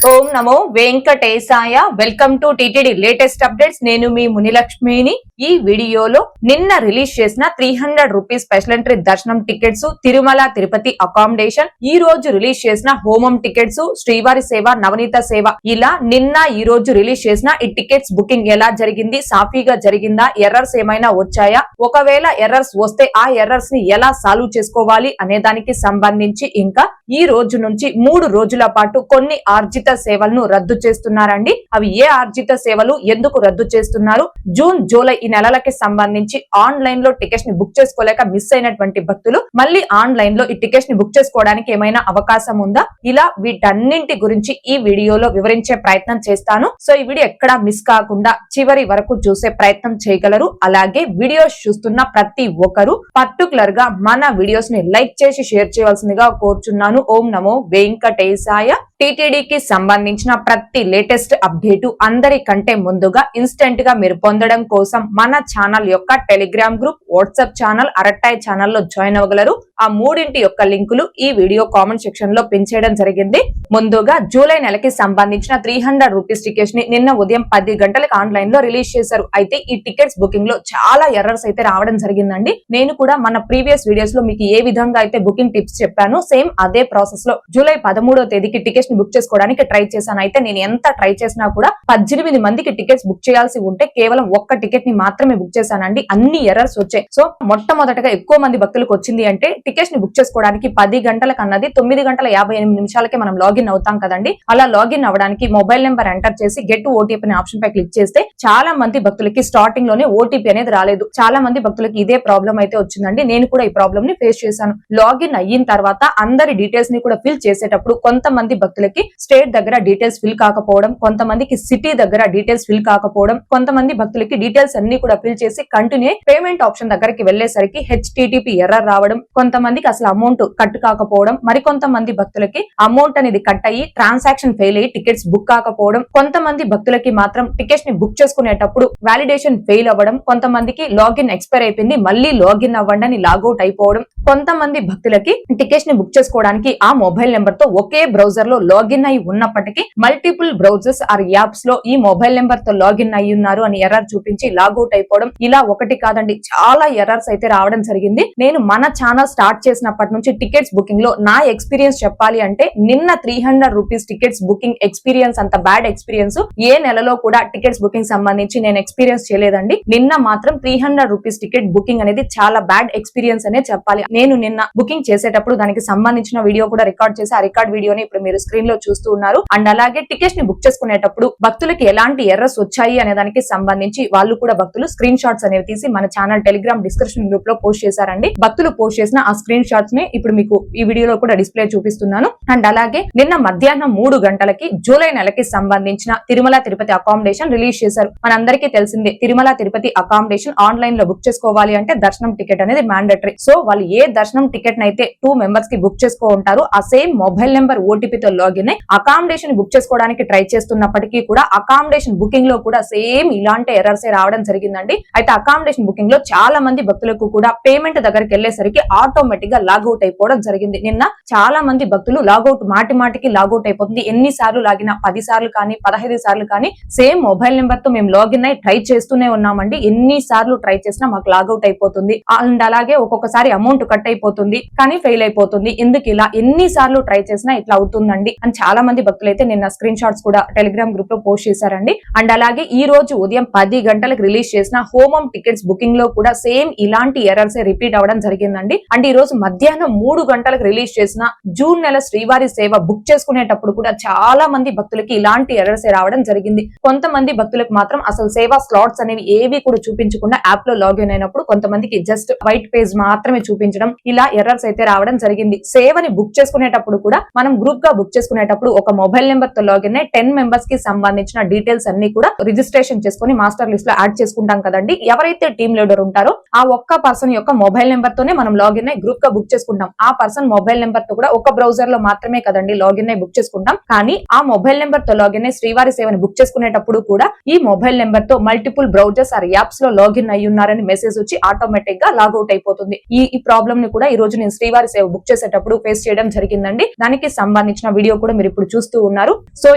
Om Namo Venkatesaya. Welcome to TTD latest updates. నేను మీ మునిలక్ష్మిని. ఈ వీడియోలో నిన్న రిలీజ్ చేసిన 300 రూపీస్ స్పెషల్ ఎంట్రీ దర్శనం టికెట్స్, తిరుమల తిరుపతి అకామిడేషన్, ఈ రోజు రిలీజ్ చేసిన హోమం టికెట్స్, శ్రీవారి సేవ, నవనీత సేవ, ఇలా నిన్న ఈ రోజు రిలీజ్ చేసిన ఈ టికెట్స్ బుకింగ్ ఎలా జరిగింది, సాఫీగా జరిగిందా, ఎర్రర్స్ ఏమైనా వచ్చాయా, ఒకవేళ ఎర్రర్స్ వస్తే ఆ ఎర్రర్స్ ని ఎలా సాల్వ్ చేసుకోవాలి అనే దానికి సంబంధించి, ఇంకా ఈ రోజు నుంచి 3 రోజుల పాటు కొన్ని ఆర్జిత సేవలను రద్దు చేస్తున్నారండి. అవి ఏ ఆర్జిత సేవలు, ఎందుకు రద్దు చేస్తున్నారు, జూన్ జూలై ఈ నెలలకి సంబంధించి ఆన్లైన్ లో టికెట్స్ ని బుక్ చేసుకోలేక మిస్ అయినటువంటి భక్తులు మళ్ళీ ఆన్లైన్ లో ఈ టికెట్స్ ని బుక్ చేసుకోవడానికి ఏమైనా అవకాశం ఉందా, ఇలా వీటన్నింటి గురించి ఈ వీడియోలో వివరించే ప్రయత్నం చేస్తాను. సో ఈ వీడియో ఎక్కడా మిస్ కాకుండా చివరి వరకు చూసే ప్రయత్నం చేయగలరు. అలాగే వీడియోస్ చూస్తున్న ప్రతి ఒక్కరు పర్టికులర్ గా మన వీడియోస్ ని లైక్ చేసి షేర్ చేయవలసిందిగా కోరుచున్నాను. ఓం నమో వెంకటేశాయ. టిటిడికి సంబంధించిన ప్రతి లేటెస్ట్ అప్డేట్ అందరికంటే ముందుగా ఇన్స్టెంట్ గా మీరు పొందడం కోసం మన ఛానల్ యొక్క Telegram group, WhatsApp channel, Arattai ఛానల్లో జాయిన్ అవ్వగలరు. ఆ మూడింటి యొక్క లింకులు ఈ వీడియో కామెంట్ సెక్షన్ లో పిన్ చేయడం జరిగింది. ముందుగా జూలై నెలకి సంబంధించిన 300 రూపీస్ టికెట్స్ ని నిన్న ఉదయం 10 గంటలకు ఆన్లైన్ లో రిలీజ్ చేశారు. అయితే ఈ టికెట్స్ బుకింగ్ లో చాలా ఎర్రర్స్ అయితే రావడం జరిగిందండి. నేను కూడా మన ప్రీవియస్ వీడియోస్ లో మీకు ఏ విధంగా అయితే బుకింగ్ టిప్స్ చెప్పాను, సేమ్ అదే ప్రాసెస్ లో జూలై 13వ తేదీకి టికెట్స్ ని బుక్ చేసుకోవడానికి ట్రై చేశాను. అయితే నేను ఎంత ట్రై చేసినా కూడా 18 మందికి టికెట్స్ బుక్ చేయాల్సి ఉంటే కేవలం ఒక్క టికెట్ ని మాత్రమే బుక్ చేశానండి. అన్ని ఎర్రర్స్ వచ్చాయి. సో మొట్టమొదటగా ఎక్కువ మంది భక్తులకు వచ్చింది అంటే టికెట్స్ ని బుక్ చేసుకోవడానికి 10 గంటలకు అన్నది 9 గంటల 58 నిమిషాలకే మనం లాగిన్ అవుతాం కదండి. అలా లాగిన్ అవ్వడానికి మొబైల్ నెంబర్ ఎంటర్ చేసి గెట్ ఓటీపీ అనే ఆప్షన్ పై క్లిక్ చేస్తే చాలా మంది భక్తులకి స్టార్టింగ్ లోనే ఓటీపీ అనేది రాలేదు. చాలా మంది భక్తులకి ఇదే ప్రాబ్లం అయితే వచ్చిందండి. నేను కూడా ఈ ప్రాబ్లం ని ఫేస్ చేశాను. లాగిన్ అయిన తర్వాత అందరి డీటెయిల్స్ ని కూడా ఫిల్ చేసేటప్పుడు కొంతమంది భక్తులకి స్టేట్ దగ్గర డీటెయిల్స్ ఫిల్ కాకపోవడం, కొంతమందికి సిటీ దగ్గర డీటెయిల్స్ ఫిల్ కాకపోవడం, కొంతమంది భక్తులకి డీటెయిల్స్ అన్ని కూడా ఫిల్ చేసి కంటిన్యూ పేమెంట్ ఆప్షన్ దగ్గరికి వెళ్లేసరికి హెచ్టిటిపి ఎర్రర్ రావడం, కొంతమందికి అసలు అమౌంట్ కట్ కాకపోవడం, మరికొంతమంది భక్తులకి అమౌంట్ అనేది కట్ అయ్యి ట్రాన్సాక్షన్ ఫెయిల్ అయ్యి టికెట్స్ బుక్ కాకపోవడం, కొంతమంది భక్తులకి మాత్రం టికెట్స్ ని బుక్ చేసుకునేటప్పుడు వాలిడేషన్ ఫెయిల్ అవ్వడం, కొంతమందికి లాగిన్ ఎక్స్పైర్ అయిపోయింది మళ్ళీ లాగిన్ అవ్వండి అని లాగౌట్ అయిపోవడం, కొంతమంది భక్తులకి టికెట్స్ ని బుక్ చేసుకోవడానికి ఆ మొబైల్ నెంబర్ తో ఒకే బ్రౌజర్ లో లాగిన్ అయి ఉన్నప్పటికీ మల్టిపుల్ బ్రౌజర్స్ ఆర్ యాప్స్ లో ఈ మొబైల్ నెంబర్ తో లాగిన్ అయి ఉన్నారు అని ఎర్రర్ చూపించి లాగౌట్ అయిపోవడం, ఇలా ఒకటి కాదండి చాలా ఎర్రర్స్ అయితే రావడం జరిగింది. నేను మన ఛానల్ స్టార్ట్ చేసినప్పటి నుంచి టికెట్స్ బుకింగ్ లో నా ఎక్స్పీరియన్స్ చెప్పాలి అంటే నిన్న 300 రూపీస్ టికెట్స్ బుకింగ్ ఎక్స్పీరియన్స్ అంత బ్యాడ్ ఎక్స్పీరియన్స్ ఏ నెలలో కూడా టికెట్స్ బుకింగ్ సంబంధించి నేను ఎక్స్పీరియన్స్ చేయలేదండి. నిన్న మాత్రం 300 రూపీస్ టికెట్ బుకింగ్ అనేది చాలా బ్యాడ్ ఎక్స్పీరియన్స్ అనే చెప్పాలి. నేను నిన్న బుకింగ్ చేసేటప్పుడు దానికి సంబంధించిన వీడియో కూడా రికార్డ్ చేసి ఆ రికార్డ్ వీడియోని ఇప్పుడు మీరు స్క్రీన్ లో చూస్తూ ఉన్నారు. అండ్ అలాగే టికెట్స్ ని బుక్ చేసుకునేటప్పుడు భక్తులకి ఎలాంటి ఎర్రర్స్ వచ్చాయి అనే దానికి సంబంధించి వాళ్ళు కూడా భక్తులు స్క్రీన్ షాట్స్ అనేవి తీసి మన ఛానల్ టెలిగ్రామ్ డిస్క్రిప్షన్ గ్రూప్ లో పోస్ట్ చేశారండి. భక్తులు పోస్ట్ చేసిన ఆ స్క్రీన్ షాట్స్ ని ఇప్పుడు మీకు ఈ వీడియోలో కూడా డిస్ప్లే చూపిస్తున్నాను. అండ్ అలాగే నిన్న మధ్యాహ్నం 3 గంటలకి జూలై నెలకి సంబంధించిన తిరుమల తిరుపతి అకామిడేషన్ రిలీజ్ చేశారు. మనందరికీ తెలిసిందే తిరుమల తిరుపతి అకామిడేషన్ ఆన్లైన్ లో బుక్ చేసుకోవాలి అంటే దర్శనం టికెట్ అనేది మ్యాండేటరీ. సో వాళ్ళు ఏ దర్శనం టికెట్ అయితే 2 మెంబర్స్ కి బుక్ చేసుకో ఉంటారు ఆ సేమ్ మొబైల్ నెంబర్ ఓటీపీతో లాగిన్ అయి అకామిడేషన్ బుక్ చేసుకోవడానికి ట్రై చేస్తున్నప్పటికీ కూడా అకామిడేషన్ బుకింగ్ లో కూడా సేమ్ ఇలాంటి ఎర్రర్స్ రావడం జరిగిందండి. అయితే అకామిడేషన్ బుకింగ్ లో చాలా మంది భక్తులకు కూడా పేమెంట్ దగ్గరికి వెళ్లేసరికి ఆటోమేటిక్ గా లాగౌట్ అయిపోవడం జరిగింది. నిన్న చాలా మంది భక్తులు లాగౌట్ మాటికి లాగౌట్ అయిపోతుంది. ఎన్ని సార్లు లాగినా 10 సార్లు కానీ 15 సార్లు కానీ సేమ్ మొబైల్ నెంబర్ తో మేము లాగిన్ అయి ట్రై చేస్తూనే ఉన్నామండి. ఎన్ని సార్లు ట్రై చేసినా మాకు లాగౌట్ అయిపోతుంది. అండ్ అలాగే ఒక్కొక్కసారి అమౌంట్ కట్ అయిపోతుంది కానీ ఫెయిల్ అయిపోతుంది. ఎందుకు ఇలా ఎన్ని సార్లు ట్రై చేసినా ఇట్లా అవుతుందండి అని చాలా మంది భక్తులు అయితే నిన్న స్క్రీన్ షాట్స్ కూడా టెలిగ్రామ్ గ్రూప్ లో పోస్ట్ చేశారండి. అండ్ అలాగే ఈ రోజు ఉదయం 10 గంటలకు రిలీజ్ చేసిన హోమం టికెట్స్ బుకింగ్ లో కూడా సేమ్ ఇలాంటి ఎర్రర్స్ రిపీట్ అవ్వడం జరిగిందండి. అండ్ ఈ రోజు మధ్యాహ్నం 3 గంటలకు రిలీజ్ చేసిన జూన్ నెల శ్రీవారి సేవ బుక్ చేసుకునేటప్పుడు కూడా చాలా మంది భక్తులకి ఇలాంటి ఎర్రర్స్ రావడం జరిగింది. కొంతమంది భక్తులకు మాత్రం అసలు సేవా స్లాట్స్ అనేవి ఏవి కూడా చూపించకుండా యాప్ లో లాగిన్ అయినప్పుడు కొంతమందికి జస్ట్ వైట్ పేజ్ మాత్రమే చూపించడం, ఇలా ఎర్రర్స్ అయితే రావడం జరిగింది. సేవని బుక్ చేసుకునేటప్పుడు కూడా మనం గ్రూప్ గా బుక్ చేసుకునేటప్పుడు ఒక మొబైల్ నెంబర్ తో లాగిన్ అయి 10 మెంబర్స్ కి సంబంధించిన డీటెయిల్స్ అన్ని కూడా రిజిస్ట్రేషన్ చేసుకుని మాస్టర్ లిస్ట్ లో యాడ్ చేసుకుంటాం కదండి. ఎవరైతే టీమ్ లీడర్ ఉంటారో ఆ ఒక్క పర్సన్ యొక్క మొబైల్ నెంబర్ తోనే మనం లాగిన్ అయి గ్రూప్ గా బుక్ చేసుకుంటాం. ఆ పర్సన్ మొబైల్ నెంబర్ తో కూడా ఒక బ్రౌజర్ లో మాత్రమే కదండి లాగిన్ అయి బుక్ చేసుకుంటాం. కానీ ఆ మొబైల్ నెంబర్ తో లాగిన్ అయి శ్రీవారి సేవని బుక్ చేసుకునేటప్పుడు కూడా ఈ మొబైల్ నెంబర్ తో మల్టిపుల్ బ్రౌజర్స్ ఆర్ యాప్స్ లో లాగిన్ అయి ఉన్నారని మెసేజ్ వచ్చి ఆటోమేటిక్ గా లాగౌట్ అయిపోతుంది. ఈ ప్రాబ్లమ్ ని కూడా ఈ రోజు నేను శ్రీవారి సేవ బుక్ చేసేటప్పుడు ఫేస్ చేయడం జరిగిందండి. దానికి సంబంధించిన వీడియో వీడియో కూడా మీరు ఇప్పుడు చూస్తూ ఉన్నారు. సో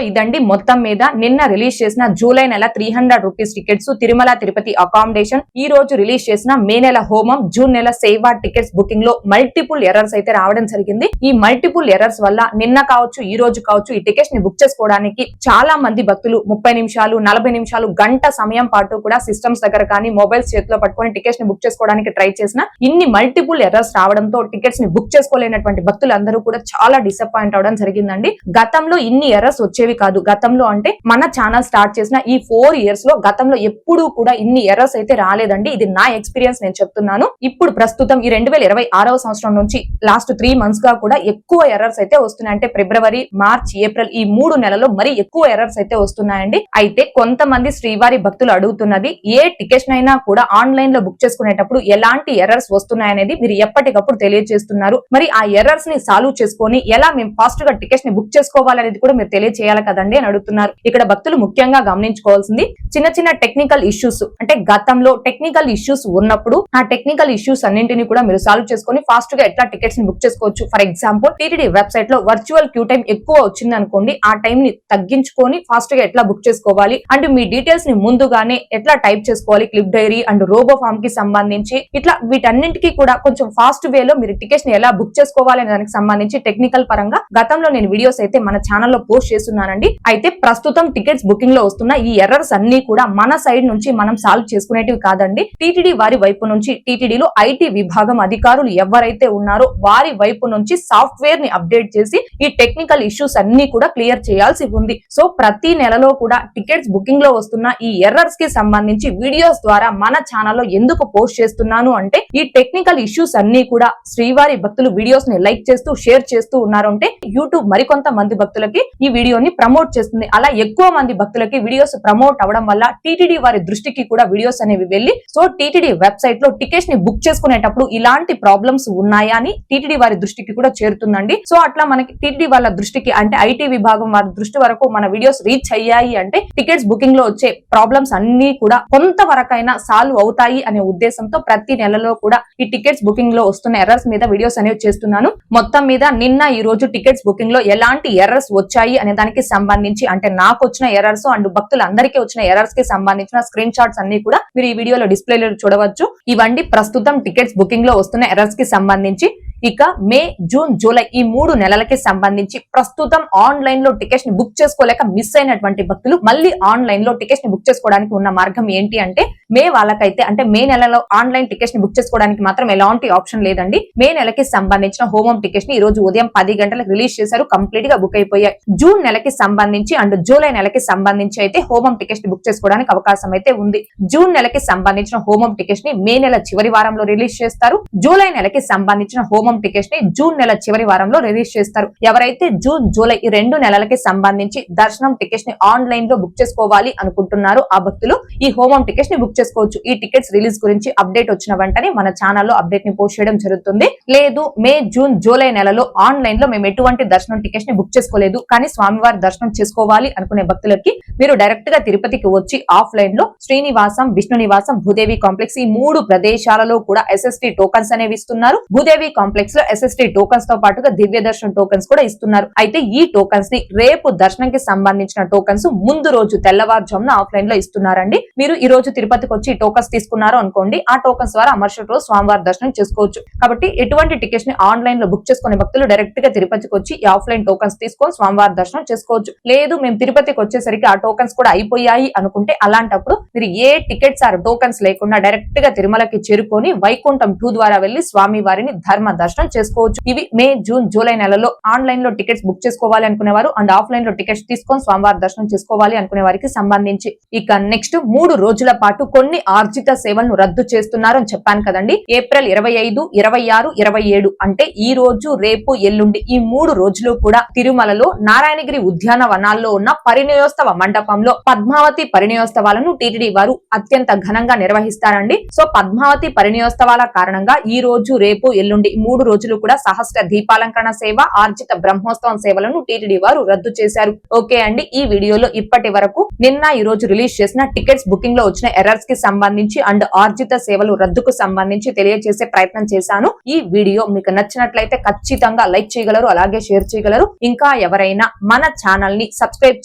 ఇదండి మొత్తం మీద నిన్న రిలీజ్ చేసిన జూలై నెల 300 rupees tickets Tirumala Tirupati accommodation, ఈ రోజు రిలీజ్ చేసిన మే నెల హోమం, జూన్ నెల సేవా టికెట్స్ బుకింగ్ లో మల్టిపుల్ ఎర్రర్స్ అయితే రావడం జరిగింది. ఈ మల్టిపుల్ ఎర్రర్స్ వల్ల నిన్న కావచ్చు, ఈ రోజు కావచ్చు, ఈ టికెట్స్ ని బుక్ చేసుకోవడానికి చాలా మంది భక్తులు 30 నిమిషాలు 40 నిమిషాలు గంట సమయం పాటు కూడా సిస్టమ్స్ దగ్గర కానీ మొబైల్స్ చేతిలో పట్టుకొని టికెట్స్ ని బుక్ చేసుకోవడానికి ట్రై చేసిన ఇన్ని మల్టిపుల్ ఎర్రర్స్ రావడంతో టికెట్స్ ని బుక్ చేసుకోలేనటువంటి భక్తులందరూ కూడా చాలా డిసప్పాయింట్ అవడం జరిగిందండి. గతంలో ఇన్ని ఎర్రర్స్ వచ్చేవి కాదు. గతంలో అంటే మన ఛానల్ స్టార్ట్ చేసిన ఈ 4 ఇయర్స్ లో గతంలో ఎప్పుడూ కూడా ఇన్ని ఎర్రర్స్ అయితే రాలేదండి. ఇది నా ఎక్స్పీరియన్స్ నేను చెప్తున్నాను. ఇప్పుడు ప్రస్తుతం ఈ 2026వ సంవత్సరం నుంచి లాస్ట్ 3 మంత్స్ గా కూడా ఎక్కువ ఎర్రర్స్ అయితే వస్తున్నాయి. అంటే ఫిబ్రవరి, మార్చ్, ఏప్రిల్ ఈ 3 నెలల్లో మరి ఎక్కువ ఎర్రర్స్ అయితే వస్తున్నాయండి. అయితే కొంతమంది శ్రీవారి భక్తులు అడుగుతున్నది, ఏ టికెట్స్ అయినా కూడా ఆన్లైన్ లో బుక్ చేసుకునేటప్పుడు ఎలాంటి ఎర్రర్స్ వస్తున్నాయనేది మీరు ఎప్పటికప్పుడు తెలియజేస్తున్నారు. మరి ఆ ఎర్రర్స్ ని సాల్వ్ చేసుకొని ఎలా మేము ఫాస్ట్ గా టికెట్స్ ని బుక్ చేసుకోవాలనేది కూడా మీరు తెలియజేయాలి కదండి అని అడుగుతున్నారు. ఇక్కడ భక్తులు ముఖ్యంగా గమనించుకోవాల్సింది చిన్న చిన్న టెక్నికల్ ఇష్యూస్, అంటే గతంలో టెక్నికల్ ఇష్యూస్ ఉన్నప్పుడు ఆ టెక్నికల్ ఇష్యూస్ అన్నింటినీ కూడా మీరు సాల్వ్ చేసుకొని ఫాస్ట్ గా ఎట్లా టికెట్స్ ని బుక్ చేసుకోవచ్చు. ఫర్ ఎగ్జాంపుల్ టీటీడీ వెబ్సైట్ లో వర్చువల్ క్యూ టైం ఎక్కువ వచ్చింది అనుకోండి, ఆ టైం ని తగ్గించుకొని ఫాస్ట్ గా ఎట్లా బుక్ చేసుకోవాలి అండ్ మీ డీటెయిల్స్ ని ముందుగానే ఎట్లా టైప్ చేసుకోవాలి, clip diary and RoboForm కి సంబంధించి ఇట్లా వీటన్నింటికి కూడా కొంచెం ఫాస్ట్ వేలో మీరు టికెట్స్ ని ఎలా బుక్ చేసుకోవాలి అనే దానికి సంబంధించి టెక్నికల్ పరంగా గతంలో నేను వీడియోస్ అయితే మన ఛానల్లో పోస్ట్ చేస్తున్నానండి. అయితే ప్రస్తుతం టికెట్స్ బుకింగ్ లో వస్తున్న ఈ ఎర్రర్స్ అన్ని కూడా మన సైడ్ నుంచి మనం సాల్వ్ చేసుకునేటివి కాదండి. టీటీడీ వారి వైపు నుంచి, టీటీడీలో ఐటీ విభాగం అధికారులు ఎవరైతే ఉన్నారో వారి వైపు నుంచి సాఫ్ట్వేర్ ని అప్డేట్ చేసి ఈ టెక్నికల్ ఇష్యూస్ అన్ని కూడా క్లియర్ చేయాల్సి ఉంది. సో ప్రతి నెలలో కూడా టికెట్స్ బుకింగ్ లో వస్తున్న ఈ ఎర్రర్స్ కి సంబంధించి వీడియోస్ ద్వారా మన ఛానల్లో ఎందుకు పోస్ట్ చేస్తున్నాను అంటే ఈ టెక్నికల్ ఇష్యూస్ అన్ని కూడా శ్రీవారి భక్తులు వీడియోస్ ని లైక్ చేస్తూ షేర్ చేస్తూ ఉన్నారు అంటే యూట్యూబ్ మరికొంత మంది భక్తులకి ఈ వీడియోని ప్రమోట్ చేస్తుంది. అలా ఎక్కువ మంది భక్తులకి వీడియోస్ ప్రమోట్ అవడం వల్ల టీటీడీ వారి దృష్టికి కూడా వీడియోస్ అనేవి వెళ్లి సో టీటీడీ వెబ్సైట్ లో టికెట్స్ ని బుక్ చేసుకునేటప్పుడు ఇలాంటి ప్రాబ్లమ్స్ ఉన్నాయా అని టీటీడీ వారి దృష్టికి కూడా చేరుతుందండి. సో అట్లా మనకి టీటీడీ వాళ్ళ దృష్టికి అంటే ఐటీ విభాగం వారి దృష్టి వరకు మన వీడియోస్ రీచ్ అయ్యాయి అంటే టికెట్స్ బుకింగ్ లో వచ్చే ప్రాబ్లమ్స్ అన్ని కూడా కొంతవరకైనా సాల్వ్ అవుతాయి అనే ఉద్దేశంతో ప్రతి నెలలో కూడా ఈ టికెట్స్ బుకింగ్ లో వస్తున్న ఎర్రర్స్ మీద వీడియోస్ అనేవి చేస్తున్నాను. మొత్తం మీద నిన్న ఈ రోజు టికెట్స్ బుకింగ్ లో ఎలాంటి ఎర్రర్స్ వచ్చాయి అనే దానికి సంబంధించి అంటే నాకు వచ్చిన ఎర్రర్స్ అండ్ భక్తులందరికీ వచ్చిన ఎర్రర్స్ కి సంబంధించిన స్క్రీన్ షాట్స్ అన్ని కూడా మీరు ఈ వీడియోలో డిస్ప్లేలో చూడవచ్చు. ఇవండి ప్రస్తుతం టికెట్స్ బుకింగ్ లో వస్తున్న ఎర్రర్స్ కి సంబంధించి. ఇక మే, జూన్, జూలై ఈ 3 నెలలకి సంబంధించి ప్రస్తుతం ఆన్లైన్ లో టికెట్స్ ని బుక్ చేసుకోలేక మిస్ అయినటువంటి భక్తులు మళ్ళీ ఆన్లైన్ లో టికెట్స్ ని బుక్ చేసుకోవడానికి ఉన్న మార్గం ఏంటి అంటే మే వాళ్ళకైతే అంటే మే నెలలో ఆన్లైన్ టికెట్స్ ని బుక్ చేసుకోవడానికి మాత్రం ఎలాంటి ఆప్షన్ లేదండి. మే నెలకి సంబంధించిన హోమం టికెట్స్ ని ఈ రోజు ఉదయం 10 గంటలకు రిలీజ్ చేశారు, కంప్లీట్ గా బుక్ అయిపోయాయి. జూన్ నెలకి సంబంధించి అండ్ జూలై నెలకి సంబంధించి అయితే హోమం టికెట్స్ ని బుక్ చేసుకోవడానికి అవకాశం అయితే ఉంది. జూన్ నెలకి సంబంధించిన హోమం టికెట్స్ ని మే నెల చివరి వారంలో రిలీజ్ చేస్తారు. జూలై నెలకి సంబంధించిన హోమం టికెట్స్ ని జూన్ నెల చివరి వారంలో రిలీజ్ చేస్తారు. ఎవరైతే జూన్, జూలై ఈ 2 నెలలకి సంబంధించి దర్శనం టికెట్స్ ని ఆన్లైన్ లో బుక్ చేసుకోవాలి అనుకుంటున్నారు ఆ భక్తులు ఈ హోమం టికెట్స్ ని బుక్ చేసుకోవచ్చు. ఈ టికెట్స్ రిలీజ్ గురించి అప్డేట్ వచ్చిన వెంటనే మన ఛానల్లో అప్డేట్ ని పోస్ట్ చేయడం జరుగుతుంది. లేదు మే, జూన్, జూలై నెలలో ఆన్లైన్ లో మేము ఎటువంటి దర్శనం టికెట్స్ ని బుక్ చేసుకోలేదు కానీ స్వామివారి దర్శనం చేసుకోవాలి అనుకునే భక్తులకి మీరు డైరెక్ట్ గా తిరుపతికి వచ్చి ఆఫ్లైన్ లో శ్రీనివాసం, విష్ణు నివాసం, భూదేవి కాంప్లెక్స్ ఈ 3 ప్రదేశాలలో కూడా SST టోకన్స్ అనేవి ఇస్తున్నారు. భూదేవి కాంప్లెక్స్ లో SST టోకన్స్ తో పాటుగా దివ్య దర్శనం టోకన్స్ కూడా ఇస్తున్నారు. అయితే ఈ టోకన్స్ ని రేపు దర్శనంకి సంబంధించిన టోకన్స్ ముందు రోజు తెల్లవారుజామున ఆఫ్లైన్ లో ఇస్తున్నారండి. మీరు ఈ రోజు తిరుపతికి వచ్చి టోకన్స్ తీసుకున్నారు అనుకోండి, ఆ టోకన్స్ ద్వారా మరుసటి రోజు స్వామివారి దర్శనం చేసుకోవచ్చు. కాబట్టి ఎటువంటి టికెట్స్ ని ఆన్లైన్ లో బుక్ చేసుకునే భక్తులు డైరెక్ట్ గా తిరుపతికి వచ్చి ఈ ఆఫ్లైన్ టోకన్స్ తీసుకొని స్వామివారి దర్శనం చేసుకోవచ్చు. లేదు మేము తిరుపతికి వచ్చేసరికి ఆ టోకన్స్ కూడా అయిపోయాయి అనుకుంటే అలాంటప్పుడు మీరు ఏ టికెట్స్ ఆర్ టోకన్స్ లేకుండా డైరెక్ట్ గా తిరుమలకి చేరుకొని వైకుంఠం 2 ద్వారా వెళ్లి స్వామి వారిని ధర్మ దర్శనం చేసుకోవచ్చు. ఇవి మే, జూన్, జూలై నెలలో ఆన్లైన్ లో టికెట్స్ బుక్ చేసుకోవాలి అనుకునేవారు అండ్ ఆఫ్లైన్ లో టికెట్స్ తీసుకొని స్వామివారి దర్శనం చేసుకోవాలి అనుకునే వారికి సంబంధించి. ఇక నెక్స్ట్ 3 రోజుల పాటు కొన్ని ఆర్జిత సేవలను రద్దు చేస్తున్నారు అని చెప్పాను కదండి. ఏప్రిల్ 25, 26, 27 అంటే ఈ రోజు, రేపు, ఎల్లుండి ఈ 3 రోజులు కూడా తిరుమలలో నారాయణగిరి ఉద్యానవనాల్లో ఉన్న పరిణయోత్సవ మండపంలో పద్మావతి పరిణయోత్సవాలను టీటీడీ వారు అత్యంత ఘనంగా నిర్వహిస్తారండి. సో పద్మావతి పరిణయోత్సవాల కారణంగా ఈ రోజు, రేపు, ఎల్లుండి 3 రోజులు కూడా సహస్ర దీపాలంకరణ సేవ, ఆర్జిత బ్రహ్మోత్సవం సేవలను టీటీడీ వారు రద్దు చేశారు. ఓకే అండి, ఈ వీడియోలో ఇప్పటి వరకు నిన్న ఈ రోజు రిలీజ్ చేసిన టికెట్స్ బుకింగ్ లో వచ్చిన ఎర్రర్స్ కి సంబంధించి అండ్ ఆర్జిత సేవలు రద్దుకు సంబంధించి తెలియజేసే ప్రయత్నం చేశాను. ఈ వీడియో మీకు నచ్చినట్లయితే ఖచ్చితంగా లైక్ చేయగలరు, అలాగే షేర్ చేయగలరు. ఇంకా ఎవరైనా మన ఛానల్ ని సబ్స్క్రైబ్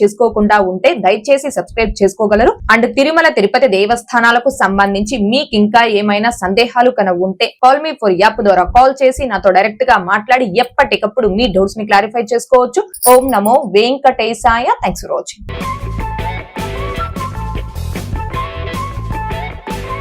చేసుకోకుండా ఉంటే దయచేసి సబ్స్క్రైబ్ చేసుకోగలరు. అండ్ తిరుమల తిరుపతి దేవస్థానాలకు సంబంధించి మీకు ఇంకా ఏమైనా సందేహాలు కనుక ఉంటే కాల్ మీ ఫర్ యాప్ ద్వారా కాల్ చేసి నాతో డైరెక్ట్ గా మాట్లాడి ఎప్పటికప్పుడు మీ డౌట్స్ ని క్లారిఫై చేసుకోవచ్చు. ఓం నమో వెంకటేశాయ. Thanks for watching.